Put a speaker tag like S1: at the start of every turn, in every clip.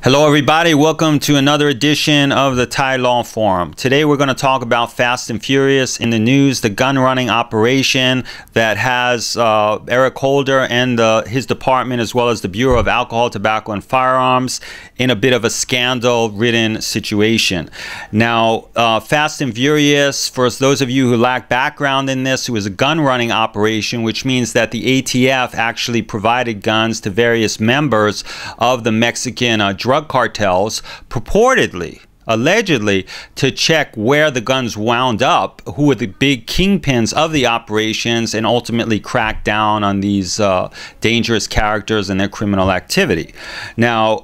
S1: Hello everybody, welcome to another edition of the Thai Law Forum. Today we're going to talk about Fast and Furious in the news, the gun running operation that has Eric Holder and his department as well as the Bureau of Alcohol, Tobacco and Firearms in a bit of a scandal-ridden situation. Now, Fast and Furious, for those of you who lack background in this, it was a gun running operation, which means that the ATF actually provided guns to various members of the Mexican drug cartels, purportedly, allegedly, to check where the guns wound up, who were the big kingpins of the operations, and ultimately crack down on these dangerous characters and their criminal activity. Now,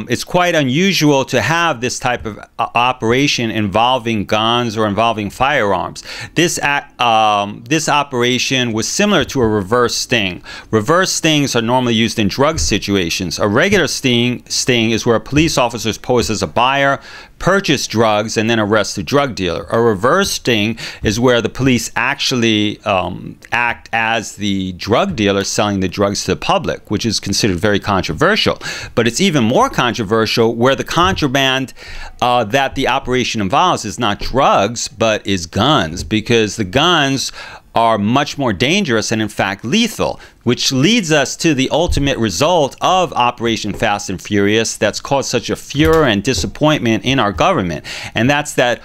S1: it's quite unusual to have this type of operation involving guns or involving firearms. This operation was similar to a reverse sting. Reverse stings are normally used in drug situations. A regular sting is where a police officer is posed as a buyer, purchase drugs, and then arrest the drug dealer. A reverse sting is where the police actually act as the drug dealer selling the drugs to the public, which is considered very controversial. But it's even more controversial where the contraband that the operation involves is not drugs, but is guns, because the guns are much more dangerous and in fact lethal, which leads us to the ultimate result of Operation Fast and Furious that's caused such a furor and disappointment in our government. And that's that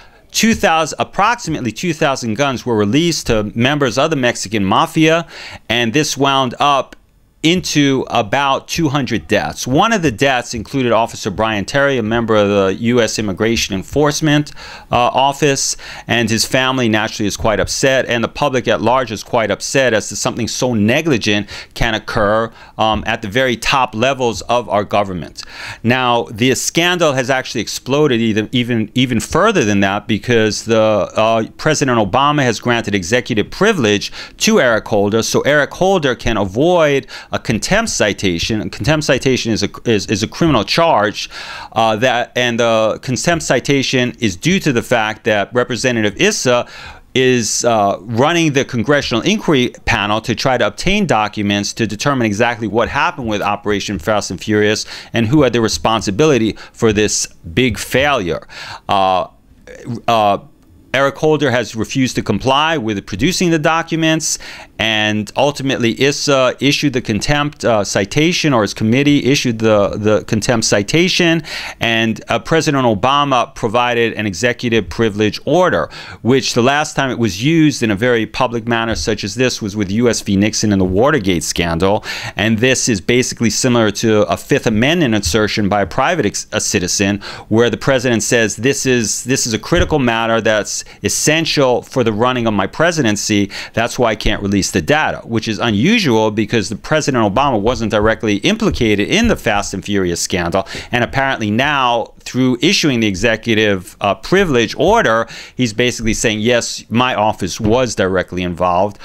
S1: approximately 2,000 guns were released to members of the Mexican mafia, and this wound up into about 200 deaths. One of the deaths included Officer Brian Terry, a member of the U.S. Immigration Enforcement Office, and his family naturally is quite upset, and the public at large is quite upset as to something so negligent can occur at the very top levels of our government. Now, the scandal has actually exploded even further than that, because the President Obama has granted executive privilege to Eric Holder, so Eric Holder can avoid a contempt citation. A contempt citation is a criminal charge, and the contempt citation is due to the fact that Representative Issa is running the Congressional Inquiry Panel to try to obtain documents to determine exactly what happened with Operation Fast and Furious and who had the responsibility for this big failure. Eric Holder has refused to comply with producing the documents, and ultimately Issa issued the contempt citation, or his committee issued the contempt citation, and President Obama provided an executive privilege order, which the last time it was used in a very public manner such as this was with U.S. v. Nixon in the Watergate scandal. And this is basically similar to a Fifth Amendment assertion by a private citizen, where the president says this is a critical matter that's essential for the running of my presidency. That's why I can't release the data, which is unusual because the President Obama wasn't directly implicated in the Fast and Furious scandal, and apparently now, through issuing the executive privilege order, he's basically saying, yes, my office was directly involved,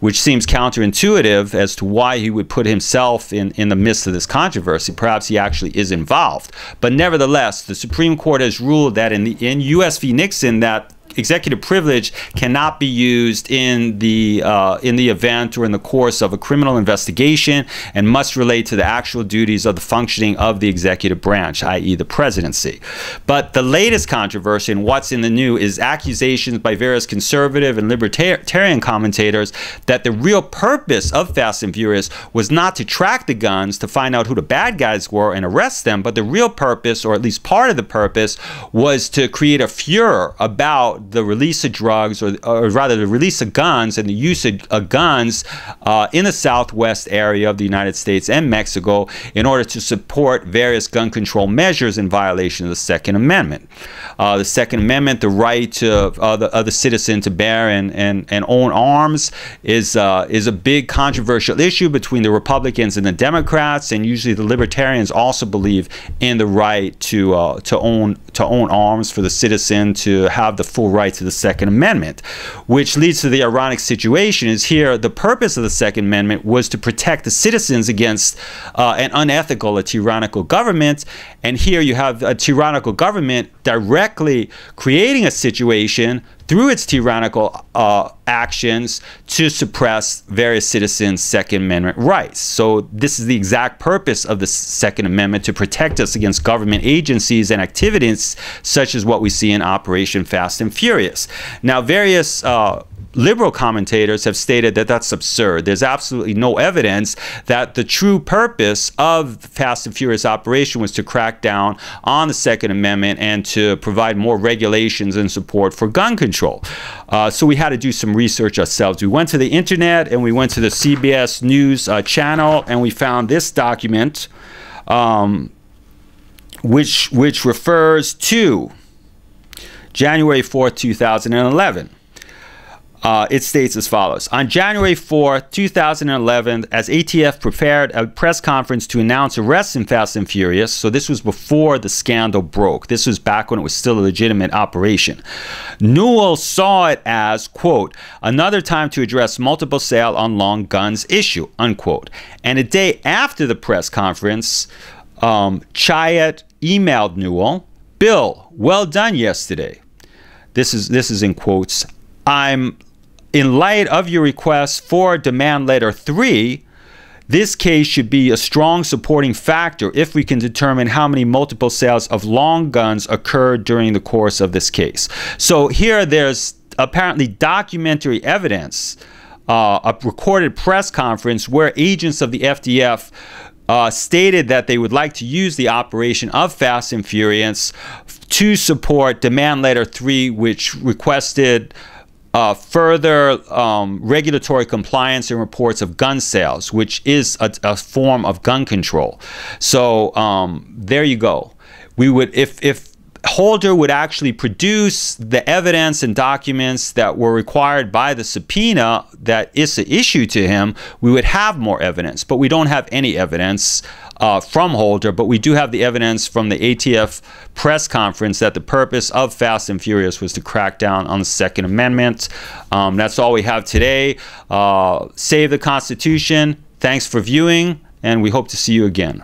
S1: which seems counterintuitive as to why he would put himself in the midst of this controversy. Perhaps he actually is involved. But nevertheless, the Supreme Court has ruled that in U.S. v. Nixon, that executive privilege cannot be used in the event or in the course of a criminal investigation, and must relate to the actual duties of the functioning of the executive branch, i.e. the presidency. But the latest controversy and what's in the news is accusations by various conservative and libertarian commentators that the real purpose of Fast and Furious was not to track the guns to find out who the bad guys were and arrest them, but the real purpose, or at least part of the purpose, was to create a furor about the release of drugs, or rather the release of guns and the use of guns in the southwest area of the United States and Mexico, in order to support various gun control measures in violation of the Second Amendment. The Second Amendment, the right of the citizen to bear and own arms, is a big controversial issue between the Republicans and the Democrats, and usually the Libertarians also believe in the right to own arms for the citizen to have the full right to the Second Amendment, which leads to the ironic situation is here the purpose of the Second Amendment was to protect the citizens against an unethical, a tyrannical government, and here you have a tyrannical government directly creating a situation through its tyrannical actions to suppress various citizens' Second Amendment rights. So this is the exact purpose of the Second Amendment, to protect us against government agencies and activities such as what we see in Operation Fast and Furious. Now, various liberal commentators have stated that that's absurd. There's absolutely no evidence that the true purpose of the Fast and Furious operation was to crack down on the Second Amendment and to provide more regulations and support for gun control. So we had to do some research ourselves. We went to the internet and we went to the CBS News channel, and we found this document which refers to January 4th, 2011. It states as follows. On January 4th, 2011, as ATF prepared a press conference to announce arrests in Fast and Furious, so this was before the scandal broke. This was back when it was still a legitimate operation. Newell saw it as, quote, another time to address multiple sale on long guns issue, unquote. And a day after the press conference, Chiat emailed Newell, Bill, well done yesterday. This is in quotes. In light of your request for demand letter 3, this case should be a strong supporting factor if we can determine how many multiple sales of long guns occurred during the course of this case. So here there's apparently documentary evidence, a recorded press conference where agents of the FDF stated that they would like to use the operation of Fast and Furious to support demand letter 3, which requested further regulatory compliance and reports of gun sales, which is a form of gun control. So there you go. We would, if Holder would actually produce the evidence and documents that were required by the subpoena that ISA issued to him, we would have more evidence. But we don't have any evidence from Holder, but we do have the evidence from the ATF press conference that the purpose of Fast and Furious was to crack down on the Second Amendment. That's all we have today. Save the Constitution. Thanks for viewing, and we hope to see you again.